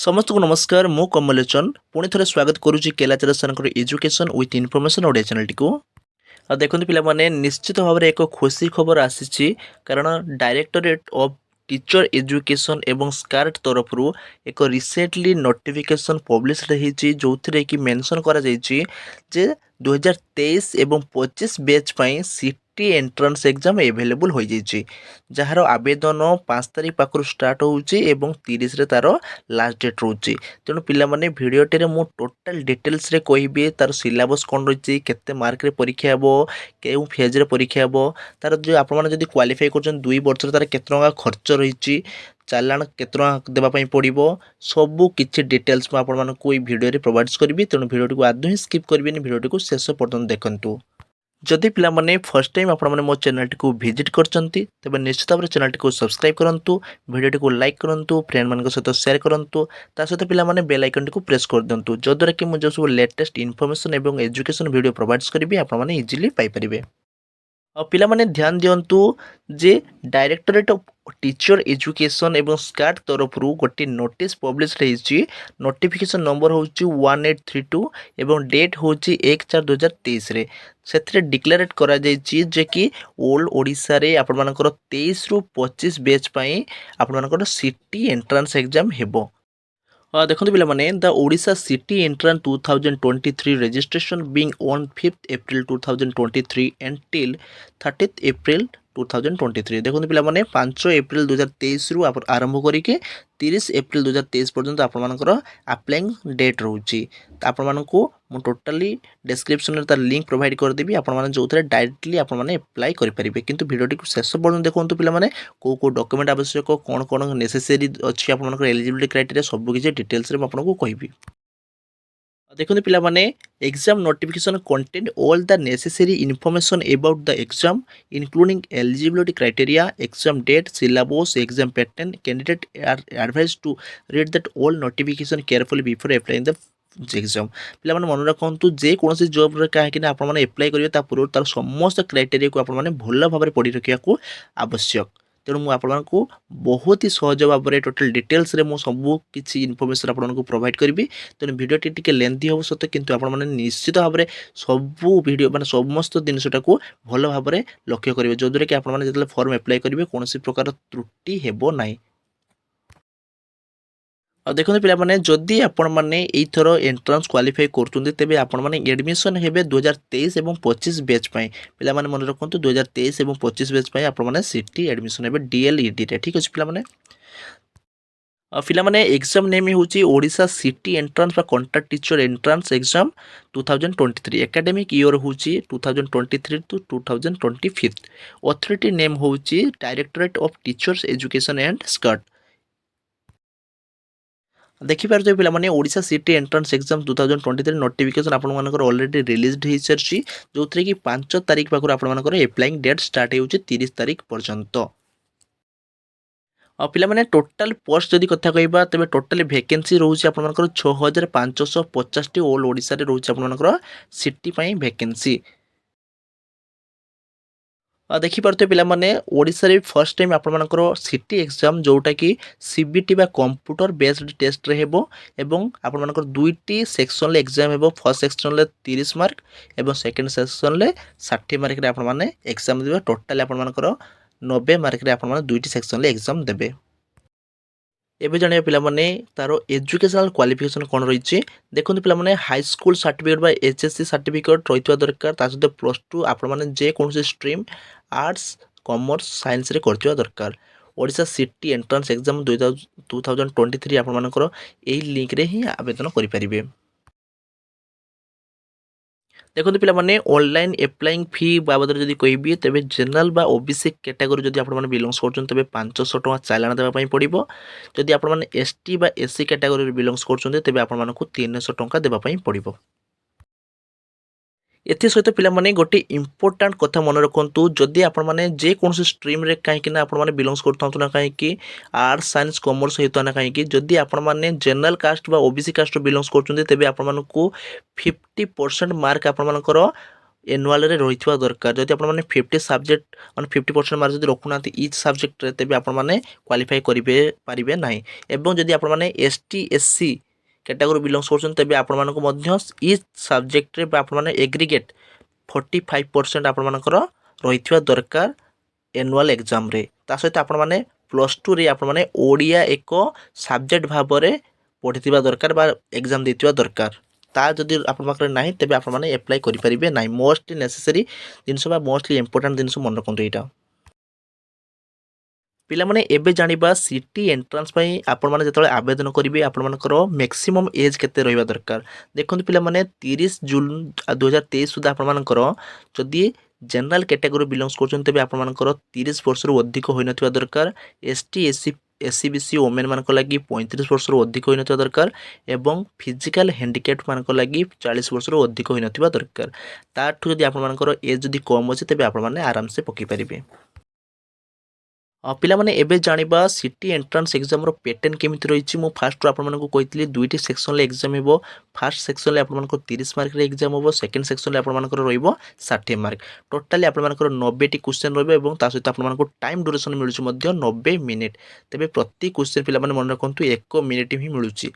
समस्त को नमस्कार मु कमलोचन पुणी थे स्वागत करुच्ची केलाचर sir education with information Odia channel टी देखो पे निश्चित भाव में एक खुशी खबर आसी कारण डायरेक्टरेट ऑफ टीचर एजुकेशन एवं स्कार्ट तरफ एक रिसेंटली नोटिफिकेशन पब्लिश रही जो थे कि मेंशन करा जे 2023 एवं 25 बैच पाई सीटी एंट्रेंस एग्जाम एवेलेबल हो जाइए जार आवेदन 5 तारीख पाखु स्टार्ट होउची एवं 30 रे तार लास्ट डेट रोचे तेणु पिलामाने भिडियोटे मु टोटाल डिटेल्स रे कहबी तार सिलेबस कौन रही केते मार्क रे परीक्षा हे केउ फेज रे परीक्षा हे तार जो आपण जब क्वालिफाई कर 2 वर्ष तार केते टंका खर्च रही चालाण केते टंका देवाई पड़ो सबू किसी डिटेल्स मैं आपको भिडियो प्रोवाइड करी तेणु भिडियो को आदौ ही स्किप करेंगे भिडियो को शेष पर्यटन देखूँ जदि पिलामाने फर्स्ट टाइम आपण मो चैनल को विजिट करछंती तबे निश्चित भाव चैनल को सब्सक्राइब करंतु वीडियो को लाइक करंतु फ्रेंड मान सहित शेयर करंतु ता सहित पिलामाने बेल आइकन को प्रेस कर दिंतु जद्वारा कि मुझे सब लेटेस्ट इनफॉरमेशन एवं एजुकेशन वीडियो प्रोवाइड करी आपण माने इजीली पाई परिबे। पिला माने ध्यान दियंतु जे डायरेक्टरेट ऑफ टीचर एजुकेशन एवं स्कार्ट तरफ गोटे नोटिस पब्लिश रही नोटिफिकेशन नंबर हूँ 1832 एवं डेट हूँ 1/4/2023 रे से डिक्लेरेट करा जायछि जे कि ओल्ड ओडिशा रे आपण मानकर 23 रु 25 बैच पई आपण मानकर सिटी एंट्रेंस एग्जाम हेबो। देखो पे the Odisha CT entrance 2023 registration being on 5th April 2023 and till 30th April 2023 देखो पे 5 एप्रिल 2023 रु आरंभ करके 30 एप्रिल 2023 पर्यंत आपर आप्लाइंग डेट रोचे आपको टोटाली डिस्क्रिप्शन में तार लिंक प्रोवाइड करदेवी आपने जो डायरेक्टली आपने अप्लाई करेंगे किंतु वीडियो को शेष पर्यटन देखो पे कौ डॉक्यूमेंट आवश्यक कौन कौन नेसेसरी अच्छी आप एलिजिबिलिटी क्राइटेरिया सबकि डिटेल्स में आपको कहबी। देखो पिलामाने exam notification content all the necessary information about the exam including eligibility criteria exam date syllabus exam pattern candidate are advised to read that all notification carefully before applying the exam पिला मन रखु जे कौन job कहीं आपने apply करेंगे पूर्व तार समस्त क्राइटेरिया को आपने भल भाव में पढ़ी रखा आवश्यक तेणु मुझे बहुत ही सहज भाव में टोटाल डिटेल्स रे सबू किसी इनफॉरमेशन आपको प्रोवाइड करी तेणु भिडियोटी टिके लेंथी हम सत्य किंतु आपने निश्चित भाव में सबू भिडियो माने समस्त जिनटा को भल भाव में लक्ष्य करेंगे जद्वारा कि आपने जो फॉर्म अप्लाई करेंगे कौन प्रकार त्रुटि हेबो नाही। देखो पे जदि आपण मैंने यथर एंट्रांस क्वालिफाई करुँचे तेज आपण एडमिशन हे 2023 और 25 बैच पे पे मन रखु 2023 और 25 बैच पे आपने सीटी एडमिशन हे DLED रे ठीक अच्छे पे पिलामाने एग्जाम नेम हूँ Odisha CT entrance contract teacher entrance exam 2023 academic year हूँ 2023 टू 2025 अथॉरिटी नेम हूँ directorate of teachers education and SCERT देखिपारे पे Odisha CT entrance exam 2023 notification आपंकर ऑलरेडी रिलीज हो सारी जो थे कि 5 तारीख पाखु आपर एप्लाइंग डेट स्टार्ट हो 30 तारीख पर्यंत पे टोटाल पोस्ट जदि कथा कहबा तेज टोटाल वैकेंसी रोचे आपर 6550 ऑल ओडिशा रे रोचे आपर सिटी वैकेंसी देखिपे पे ओडिशा रे फर्स्ट टाइम आपर सिटी एग्जाम जोटा कि सीबीटी बा कंप्यूटर बेस्ड टेस्ट रे हेबो एवं आपर दुईटी सेक्शन एग्जाम हेबो फर्स्ट सेक्शन ले 30 मार्क एवं सेकंड सेक्शन ले 60 मार्क रे आपर एग्जाम देबे टोटाल आपर 90 मार्क रे आपर दुईटी सेक्शन ले एग्जाम देबे। एबे जानिया पिलामाने तारो एजुकेशनल क्वालिफिकेशन कौन रही देखो पिलामाने हाई स्कूल सर्टिफिकेट बा HSC सर्टिफिकेट रही दरकार ता सहित +2 आपण जे कौन स्ट्रीम आर्ट्स कॉमर्स साइंस रे करथिबा दरकार ओडिशा सिटी एंट्रेंस एग्जाम 2023 आपण मानकर एही लिंक रे ही आवेदन करि परिबे। देखो पे ऑनलाइन एप्लाइंग फी बाबद जब कहि तेज जनरल बा ओबीसी कैटेगरी जब आप बिलंगस कर तेज 500 टका चालाण देवाई पड़ो जदि आप ST बा SC कैटेगरी बिलंगस कर तेज आपको 300 टका देवाई पड़ो। एथि सहित पिलामाने गोटे इंपोर्टाट कथा मन रखु जदि आपने जेकोसी स्ट्रीम रे कहीं आपने बिलंगस करता ना कहीं आर्ट्स साइंस कॉमर्स होता ना कहीं जदि आपने जनरल कास्ट बा ओबीसी कास्ट बिलंगस कर तेज आपको 50% मार्क आपर एनुआल रही दरकार। जदि आप 50 सब्जेक्ट मान 50% मार्क जब रखुना इच सब्जेक्ट तेज आप क्वालिफाई करें ना। एवं जदि आप एसटी एससी कैटेगरी बिलंग्स कर तेज आप इच सब्जेक्ट आप एग्रीगेट 45% आपर रही दरकार एनुआल एग्जाम रे। ता सहित आपण माने प्लस टू रे आपण माने ओडिया एक सब्जेक्ट भाव में पढ़ी दरकार बा एग्जाम देथिबा दरकार। ता जदि आपण पाखरे नाही तेबे आपण माने अप्लाई करि परिबे नाही। मोस्टली नेसेसरी जिनस बा मोस्टली इंपोर्टेंट जिनस मन रखंतु एटा। पिलामाने एबे जानिबा सिटी एंट्रांस पई आपण माने जेतले आवेदन करिवे आपण मानकर मैक्सिमम एज केते रहिबा दरकार। देखंतु पिलामाने 30 जून 2023 सुधा आपण मानकर जदि जनरल कैटेगरी बिलोंग्स करछन तेबे आपण मानकर 30 वर्ष रु अधिक होई नथिबा दरकार। ST SC SC BC women मानक लागि 35 वर्ष रु अधिक होई नथिबा दरकार एवं फिजिकल हैंडिकैप्ड मानक लागि 40 वर्ष रु अधिक होई नथिबा दरकार। ताठु जदि आपण मानकर एज जदि कम अछि तेबे आपण माने आराम से पकि परिबे। पिलामाने एबे जानिबा सिटी एंट्रांस एग्जाम रो पैटर्न केमिति रहिछि। मु फास्ट आपण मानकु कहितली दुईटी सेक्शन ले एग्जाम हेबो। फास्ट सेक्शन ले आपण मानकु 30 मार्क रे एग्जाम हेबो। सेकंड सेक्शन ले आपण मानकर रहिबो 60 मार्क। टोटली आपण मानकर 90 टी क्वेश्चन रहबो एवं ता सहित आपण मानकु टाइम ड्यूरेशन मिलुछि मध्य 90 मिनिट। तेबे प्रति क्वेश्चन पिलामाने मन रखंतु 1 मिनिट ही मिलुछि।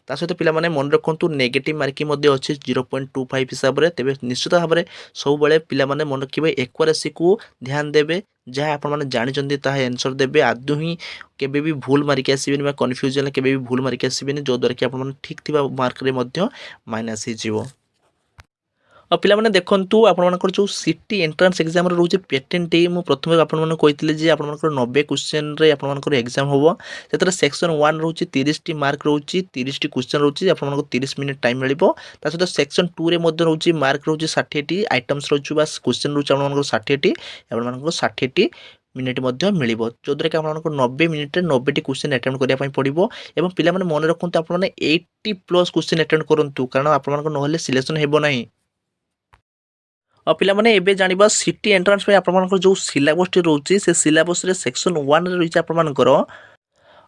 ता सहित पिलामाने मन रखंतु नेगेटिव मार्किंग मध्य अछि 0.25 हिसाब रे। तेबे निश्चित भाव रे सब बेले पिलामाने मन रखिबे एक्यूरेसी को ध्यान देबे। जहाँ आपण माने जानिचंदी ताहा आंसर देबे। आदु ही केबे भी भूल मारिक आसीबेनि बा कन्फ्यूजन केबे भी भूल मारिक आसीबेनि जो द्वारा कि आपण माने ठीक थिबा मार्क रे मध्य माइनस हि जिवो। पिलामाने देखंतु आपण मानकर जो सिटी एंट्रांस एग्जाम रे रहउछि पैटर्न टी मु प्रथमे आपण माने कहितले जे आपण मानकर 90 क्वेश्चन रे आपण मानकर एग्जाम होबो। सेतरे सेक्शन 1 रहउछि 30 टी मार्क रहउछि 30 टी क्वेश्चन रहउछि आपण मानकर 30 मिनिट टाइम मिलिबो। ता सहित सेक्शन 2 रे मध्ये रहउछि मार्क रहउछि 60 टी आइटम्स रहउछि बा क्वेश्चन रहउछि आपण मानकर 60 टी आपण मानकर 60 टी मिनिट मध्य मिलिबो। जो द्वारा कि आपण 90 मिनिट रे 90 टी क्वेश्चन अटेम्प्ट करिया पई पड़िबो। एवं पिला माने मन रखंतु आपण माने 80 प्लस क्वेश्चन अटेम्प्ट करंतु कारण आपण मानकर नहले सिलेक्शन हेबो नाही। पिलामाने एबे जानिबा सिटी एंट्रांस पे आपण मानकर जो सिलेबस टी रहउछि से सिलेबस रे सेक्शन 1 रे रहिछि आपण मानकर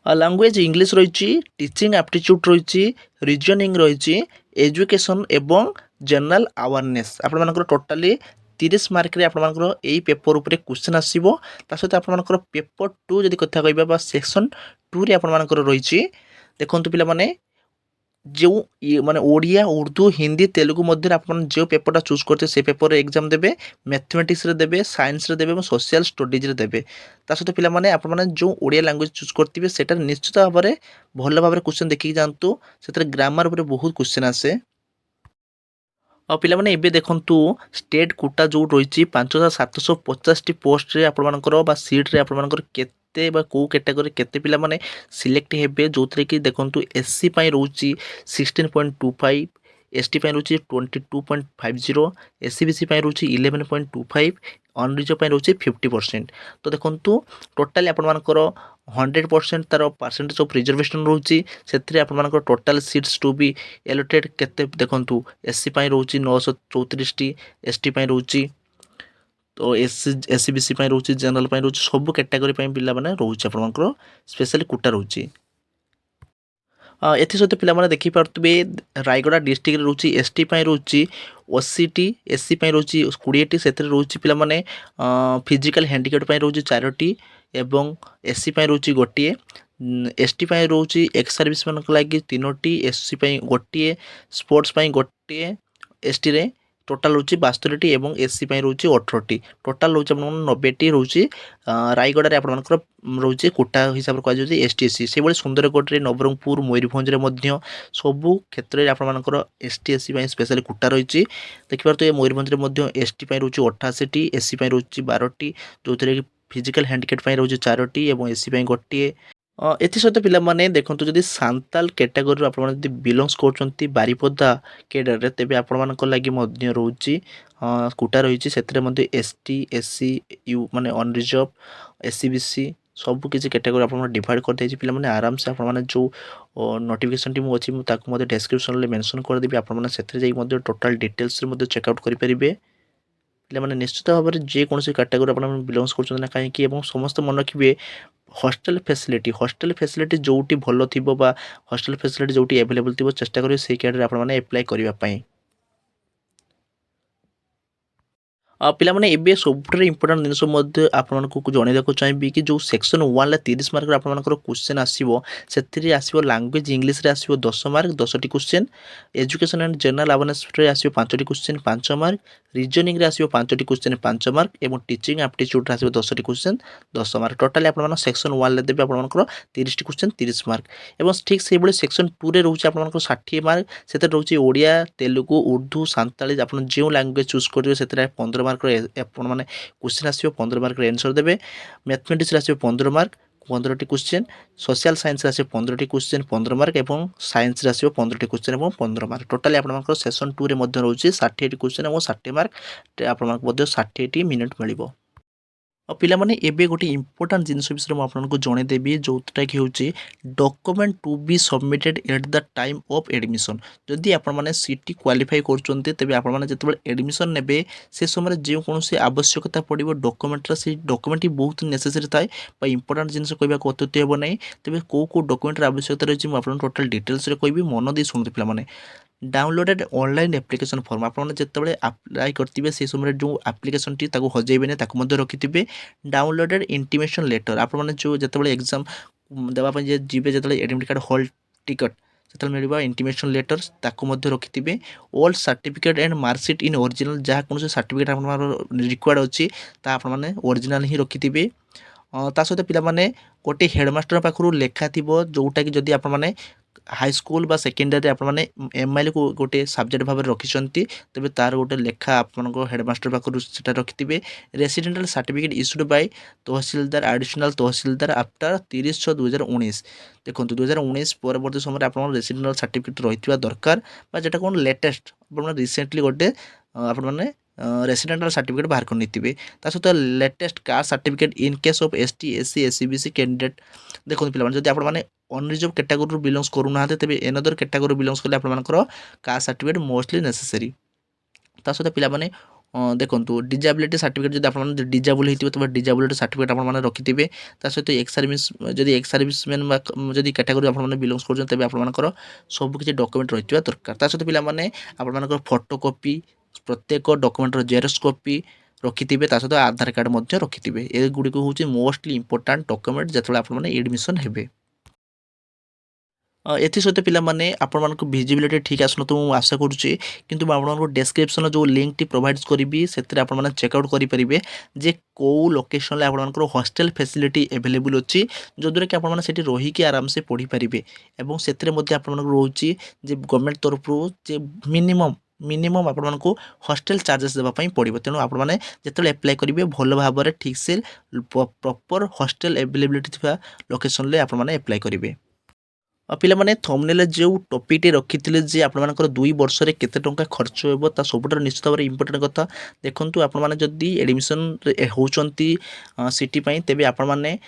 लैंग्वेज इंग्लिश रहिछि, टीचिंग एप्टीट्यूड रहिछि, रीजनिंग रहिछि, एजुकेशन एवं जनरल अवेयरनेस। आपण मानकर टोटली 30 मार्क रे आपण मानकर एई पेपर ऊपर क्वेश्चन आसीबो। ता सहित आपण मानकर पेपर 2 जदि कथा कहबा बा सेक्शन 2 रे आपण मानकर रहिछि। देखंतु पिला माने जो माने ओडिया उर्दू हिंदी तेलुगु मध्य अपन जो पेपरटा चूज करते से पेपर एग्जाम देबे। मैथमेटिक्स रे देबे, साइंस रे देबे और सोशल स्टडीज रे देबे। ता सहित पिला माने आपण माने जो ओडिया लैंग्वेज चूज करथिबे सेटा निश्चित भाव में भल भाव में क्वेश्चन देखि जानतु। सेतरे ग्रामर ऊपर बहुत क्वेश्चन आसे। पिलामाने एबे देखंतु स्टेट कोटा जो रही 5750 टी पोस्ट रे आपण मानकर बा सीट रे आपण मानकर केते बा को कैटेगरी केते पिला माने सिलेक्ट हेबे। जोथरे कि देखंतु एससी पई रहउची 16.25, एसटी पई रहउची 22.50, एससी बीसी पई रहउची 11.25, अनरिजर्व पई रहउची 50%। तो देखंतु टोटली आपण मानकर 100% तार परसेंटेज ऑफ रिजर्वेशन रहउची। सेथरे आपण मानकर total seats to be allotted केते देखंतु एससी पई रहउची 934 टी, एसटी पई रहउची तो एससी बीसी पई रहउची, जनरल पई रहउची, सब कैटेगरी पई पिला माने रहउची आपण मानकर स्पेशली कोटा रहउची। एथि सहित पिला माने देखि पारतबे रायगड़ा डिस्ट्रिक्ट रे रहउची एसटी पई रहउची 80 टी, एससी पई रहउची 20 टी। सेथरे रहउची पिला माने फिजिकल हैंडिकैप्ड पई रहउची 4 टी एवं एससी पई रहउची गोटिए, एसटी पई रहउची एक्स सर्विस मानक लागि 3 टी, एससी पई गोटिए, स्पोर्ट्स पई गोटिए, एसटी रे टोटल रहउची 72 टी एवं एससी पई रहउची 18 टी। टोटल रहउची अपन 90 टी रहउची। रायगड़ा रे आपण मानकर रहउची कोटा हिसाब रे कहै जे एसटी एससी से बळे सुंदरकोट रे, नवरंगपुर, मयूरभंज रे मध्य सबु क्षेत्र रे आपण मानकर एसटी एससी पई स्पेशली कोटा रहिची। देखि पारतो ए मयूरभंज रे मध्य एसटी पई रहउची 88 टी, एससी पई रहउची 12 टी, जोथरे कि फिजिकल हैंडिकैप्ड पई रहउची 4 टी एवं एससी पई गोटिए। एथि सहित पिला माने देखंतु जदि सांताल कैटेगरी आपण माने जदि बिलोंग्स करचंती बारिपदा कैडर रे तेबे आपण मानक लागि मध्य रहउची कोटा रहिची। सेतरे मध्य एसटी एससी यू माने अनरिजर्व एससी बीसी सब किसी कैटेगरी आपण डिवाइड कर देछि। पिला माने आराम से आपण माने जो नोटिफिकेशन टी मु अछि मु ताको मध्य डिस्क्रिप्शन ले मेंशन कर देबी। आपण माने सेतरे जाई मध्य टोटल डिटेल्स रे मध्य चेक आउट करि परिबे। पिला माने निश्चित भाव में जे कोनोसी कैटेगरी आपण बिलोंग्स करछन ना काहे कि एवं समस्त मन रखिबे हॉस्टल फैसिलिटी जोटी भलो थिबो बा हॉस्टल फैसिलिटी जोटी अवेलेबल थिबो चेष्टा करिवे सेई कैडर आपण माने अप्लाई करिवा पई। ପିଲାମାନେ ଏବେ ସବୁଠାରୁ ଇମ୍ପୋର୍ଟାଣ୍ଟ ଜିନିଷ ମଧ୍ୟ ଆପଣମାନଙ୍କୁ ଜଣାଇବାକୁ ଚାହିଁବି କି ଯେଉଁ ସେକ୍ସନ୍ 1ରେ 30 ମାର୍କର ଆପଣମାନଙ୍କର କ୍ୱେଶ୍ଚନ୍ ଆସିବ ସେଥିରେ ଆସିବ ଲାଙ୍ଗୁଏଜ୍ ଇଂଲିଶରେ ଆସିବ 10 ମାର୍କ 10ଟି କ୍ୱେଶ୍ଚନ୍, ଏଜୁକେସନ୍ ଆଣ୍ଡ ଜେନେରାଲ ଆୱାରନେସ୍ରେ ଆସିବ 5ଟି କ୍ୱେଶ୍ଚନ୍ 5 ମାର୍କ, ରିଜନିଂରେ ଆସିବ 5ଟି କ୍ୱେଶ୍ଚନ୍ 5 ମାର୍କ ଏବଂ ଟିଚିଂ ଆପ୍ଟିଚ୍ୟୁଡ଼୍ରେ ଆସିବ 10ଟି କ୍ୱେଶ୍ଚନ୍ 10 ମାର୍କ। ଟୋଟାଲି ଆପଣମାନେ ସେକ୍ସନ୍ 1ରେ ଦେବେ ଆପଣମାନଙ୍କର 30ଟି କ୍ୱେଶ୍ଚନ୍ 30 ମାର୍କ ଏବଂ ଠିକ୍ ସେହିଭଳି ସେକ୍ସନ୍ 2ରେ ରହୁଛି ଆପଣମାନଙ୍କର 60 ମାର୍କ। ସେଥିରେ ରହୁଛି ଓଡ଼ିଆ, ତେଲୁଗୁ, ଉର୍ଦ୍ଦୁ, ସାନ୍ତାଳୀ ଆପଣ ଯେଉଁ ଲାଙ୍ଗୁଏଜ୍ ଚୁଜ୍ କରିବେ ସେଥିରେ 15 ମାର୍କର ଆପଣମାନେ କ୍ୱେଶ୍ଚନ୍ ଆସିବ 15 ମାର୍କର ଆନ୍ସର୍ ଦେବେ। ମ୍ୟାଥମେଟିକ୍ସରେ ଆସିବ 15 ମାର୍କ 15ଟି କ୍ୱେଶ୍ଚନ୍, ସୋସିଆଲ ସାଇନ୍ସରେ ଆସିବ 15ଟି କ୍ୱେଶ୍ଚନ୍ 15 ମାର୍କ ଏବଂ ସାଇନ୍ସରେ ଆସିବ 15ଟି କ୍ୱେଶ୍ଚନ୍ ଏବଂ 15 ମାର୍କ। ଟୋଟାଲି ଆପଣଙ୍କର ସେକ୍ସନ୍ 2ରେ ମଧ୍ୟ ରହୁଛି 60ଟି କ୍ୱେଶ୍ଚନ୍ ଏବଂ 60 ମାର୍କ ଆପଣଙ୍କୁ ମଧ୍ୟ 60ଟି ମିନିଟ୍ ମିଳିବ। ଆଉ ପିଲାମାନେ ଏବେ ଗୋଟେ ଇମ୍ପୋର୍ଟାଣ୍ଟ ଜିନିଷ ବିଷୟରେ ମୁଁ ଆପଣଙ୍କୁ ଜଣାଇଦେବି ଯେଉଁଟାକି ହେଉଛି document to be submitted at the time of admission. ଯଦି ଆପଣମାନେ ସିଟି କ୍ୱାଲିଫାଇ କରୁଛନ୍ତି ତେବେ ଆପଣମାନେ ଯେତେବେଳେ ଏଡ଼ମିସନ୍ ନେବେ ସେ ସମୟରେ ଯେକୌଣସି ଆବଶ୍ୟକତା ପଡ଼ିବ ଡକୁମେଣ୍ଟର ସେଇ ଡକୁମେଣ୍ଟଟି ବହୁତ ନେସେସରି ଥାଏ ବା ଇମ୍ପୋର୍ଟାଣ୍ଟ ଜିନିଷ କହିବାକୁ ଅତ୍ୟୁକ୍ତି ହେବ ନାହିଁ। ତେବେ କେଉଁ ଡକୁମେଣ୍ଟର ଆବଶ୍ୟକତା ରହିଛି ମୁଁ ଆପଣଙ୍କୁ ଟୋଟାଲ୍ ଡିଟେଲ୍ସରେ କହିବି, ମନ ଦେଇ ଶୁଣନ୍ତୁ ପିଲାମାନେ। डाउनलोडेड ऑनलाइन एप्लिकेशन फॉर्म आपने जितेबाला आप्लाय करेंगे से समय जो आप्लिकेशन टी हजेबे ताकू रखिथे। डाउनलोडेड इंटीमेशन लेटर आपने जो जितेबाला एग्जाम देवाई जी जो एडमिट कार्ड हॉल टिकट से मिलवा इंटीमेशन लेटर ताकू रखिथे। All certificate and marksheet in original जहाँ कौन सर्टिफिकेट आप रिक्वायर्ड अच्छी आपने ओरिजिनल ही रखिथे। ता सहित पिलाने गोटे हेडमास्टर पाखु लेखा थी जोटा कि जदि आपने हाईस्कूल बा सेकेंडरी आपने एमआईएल को गोटे सब्जेक्ट भाव रखिंट तेज तार गोटे लेखा आप हेडमास्टर पाखु से रखिथे। Residential certificate issued by tahsildar additional tahsildar after 30/6/2019 देखो 2019 परवर्ती समय आप रेसिडेंटाल सर्टिफिकेट रही दरकार जेटा कौन लेटेस्ट आप रिसेंटली गोटे आपने रेसिडेंटाल सर्टिफिकेट बाहर कर नहीं सहित latest caste certificate in case of ST SC SCBC candidate देखो पे जब आपने अनरिजर्व कैटेगोरी बिलोंग्स करूना तेज एनदर कैटेगोरी बिलोंग्स कले आपंकर कास्ट सर्टिफिकेट मोस्टली नेसेसरी। ता सहित पिलाने देखो डिजाबिलिटी सर्टिफिकेट जब आप डिजाबल होती तेज डिजाबिलिटी सर्टिफिकेट आपने रखिथे। सहित एक्स सर्विस जब एक्स सर्विसमैन जब कैटेगोरी आप बिलोंग्स कर आपंकर सबकि डॉक्यूमेंट रही दरकार। ता सहित पिलाने आपंकर फोटोकॉपी प्रत्येक डॉक्यूमेंटर जेरक्स कॉपी रखिथे। सहित आधार कार्ड रखिथे। एगुड़ी हूँ मोस्टली इंपोर्टाट डॉक्यूमेंट जो आपने एडमिशन हेबे। एसत पे आपको भिजिबिलिटी ठीक आसन तो मुझे आशा करुच्ची किंतु आपको डेस्क्रिप्शन जो लिंक टी प्रोवाइड करी से आपने चेकआउट करेंगे जे कौ लोकेशन आपंकर हॉस्टल फैसिलिटी अवेलेबल अच्छी जो द्वारा कि आपड़ी रहीकि आराम से पढ़ी पारे और से रोचे गवर्नमेंट तरफ जे मिनिमम आपको हॉस्टल चार्जेस देवाई पड़ो। तेणु आपने जो एप्लाय करेंगे भल भाव में ठीक से प्रॉपर हॉस्टल अवेलेबिलिटी थी लोकेशन में आपने एप्लाय करेंगे। पिलाने थंबनेल जो टॉपिक रखी जे आपर 2 वर्ष में केते टंका खर्च हो सबुठ निश्चित भाव इंपोर्टेंट कथा देखूँ आपने जदि एडमिशन होती सिटी तेज आपने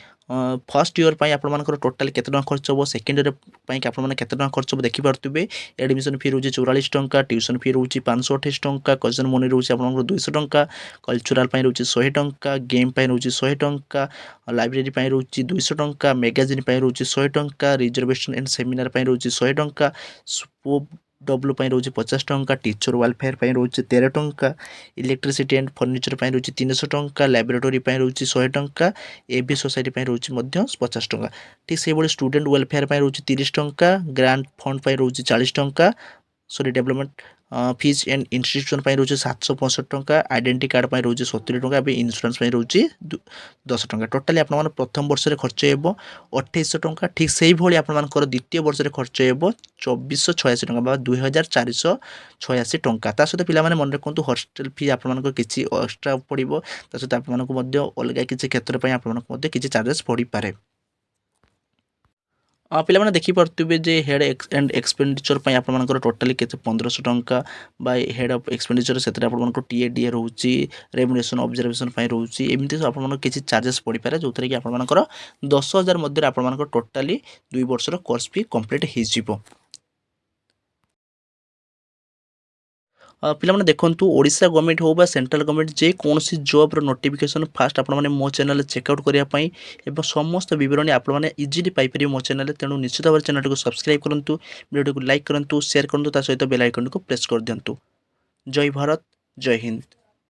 फर्स्ट ईयर पर टोटाल केते टंका खर्च हो सेकेंड ईयर पर आपने केते टंका खर्च हो देखिपे। एडमिशन फी रोचे 44 टंका, ट्यूशन फी रोचे 528 टंका, कजन मनी रोचे आप 200 टंका, कल्चराल रोचे 100 टंका, गेम रोचे 100 टंका, लाइब्रेरी रोचे 200 टंका, मैगजीन रोचे 100 टंका, रिजर्वेशन एंड सेमिनार रोचे 100 टंका, स्पोप डब्ल्यू रोचे 50 टंका, टीचर वेलफेयर रोचे 13 टंका, इलेक्ट्रिसिटी एंड फर्निचर रोचे 300 टंका, लैबोरेटरी रोचे 100 टंका, एबी सोसाइटी रोचे 50 टंका। ठीक से भाई स्टूडेंट वेलफेयर रोचे 30 टंका, ग्रांट फंड रोचे 40 टंका, sorry development fees and institution रोचे 765 टंका, आइडेंटिटी कार्ड रोचे 70 टंका, इन्शुरांस रोचे 10 टंका। टोटाली आप प्रथम वर्ष में खर्च हो 2800 टंका। ठीक से भाई आपर द्वितीय वर्ष में खर्च हो 2486 टंका 2486 टंका। ता सहित पिला मन रखु हॉस्टल फी आपको किसी एक्सट्रा पड़ो सहित आपको अलग किसी क्षेत्र में आपको किसी चार्जेस पड़ पाए। पिलाने देखिपे जे हेड एंड एक्सपेंडिचर आपर टोटाली के 1500 टंका हेड ऑफ एक्सपेंडिचर से टीए डीए रोचे रेम्युनरेशन ऑब्जर्वेशन रोचे एमती आप किसी चार्जेस पड़ पाए जो थी कि आपर 10,000 मध्य आप टोटाली 2 वर्षर कोर्स फी कंप्लीट हो। पिलाने देखूँ ओडिशा गवर्नमेंट हो सेंट्रल गवर्नमेंट जेकोसी जॉब्र नोटिफिकेशन फास्ट आपने मो चैनल चेकआउट करने और समस्त बरणी आपने इजिली पाइपर मो चैनल। तेणु निश्चित भाव चैनल को सब्सक्राइब करूँ, वीडियो को लाइक करूँ, शेयर करूँ, सहित बेल आइकन को प्रेस कर दिंतु। जय भारत, जय हिंद।